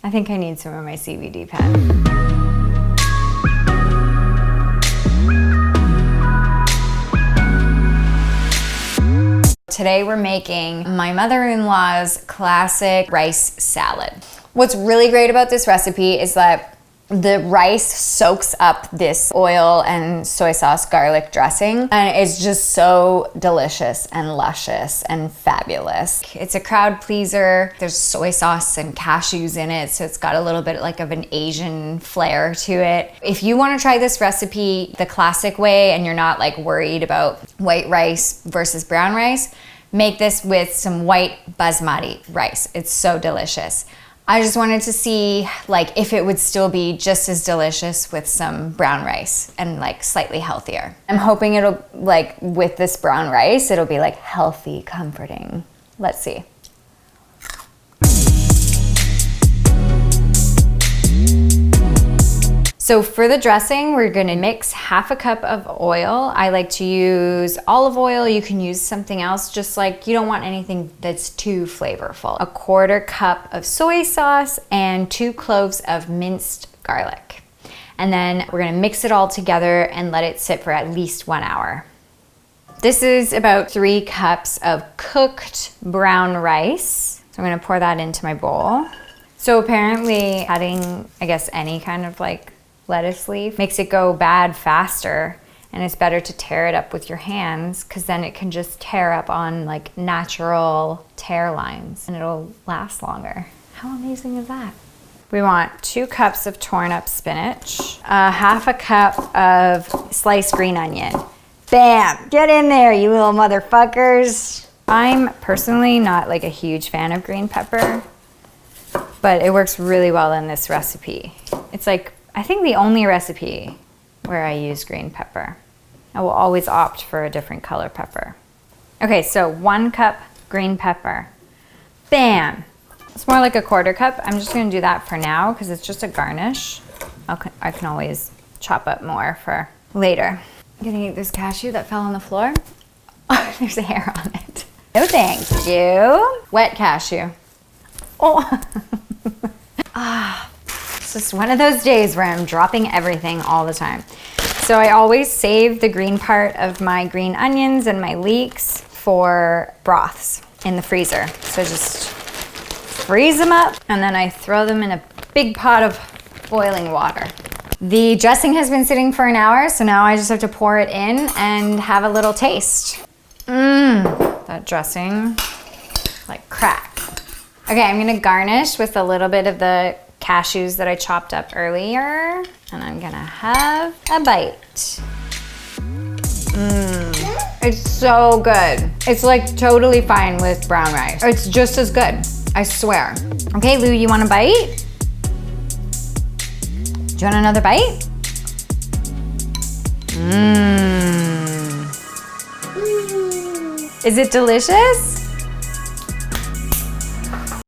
I think I need some of my CBD pen. Today we're making my mother-in-law's classic rice salad. What's really great about this recipe is that the rice soaks up this oil and soy sauce garlic dressing, and it's just so delicious and luscious and fabulous. It's a crowd pleaser. There's soy sauce and cashews in it, so it's got a little bit like of an Asian flair to it. If you want to try this recipe the classic way and you're not like worried about white rice versus brown rice, make this with some white basmati rice. It's so delicious. I just wanted to see like if it would still be just as delicious with some brown rice and like slightly healthier. I'm hoping it'll like with this brown rice, it'll be like healthy, comforting. Let's see. So for the dressing, we're gonna mix half a cup of oil. I like to use olive oil. You can use something else, just like you don't want anything that's too flavorful. A 1/4 cup of soy sauce and 2 cloves of minced garlic. And then we're gonna mix it all together and let it sit for at least 1 hour. This is about 3 cups of cooked brown rice. So I'm gonna pour that into my bowl. So apparently adding, I guess, any kind of like lettuce leaf makes it go bad faster, and it's better to tear it up with your hands because then it can just tear up on like natural tear lines and it'll last longer. How amazing is that? We want 2 cups of torn up spinach, half a cup of sliced green onion. Bam! Get in there, you little motherfuckers. I'm personally not like a huge fan of green pepper, but it works really well in this recipe. It's like, I think the only recipe where I use green pepper. I will always opt for a different color pepper. Okay, so 1 cup green pepper. Bam! It's more like a 1/4 cup. I'm just gonna do that for now because it's just a garnish. I can always chop up more for later. I'm gonna eat this cashew that fell on the floor. Oh, there's a hair on it. No thank you. Wet cashew. Oh. Ah. It's just one of those days where I'm dropping everything all the time. So I always save the green part of my green onions and my leeks for broths in the freezer. So just freeze them up and then I throw them in a big pot of boiling water. The dressing has been sitting for an hour, so now I just have to pour it in and have a little taste. That dressing, like crack. Okay, I'm gonna garnish with a little bit of the cashews that I chopped up earlier, and I'm gonna have a bite. It's so good. It's like totally fine with brown rice. It's just as good, I swear. Okay, Lou, you want a bite? Do you want another bite? Is it delicious?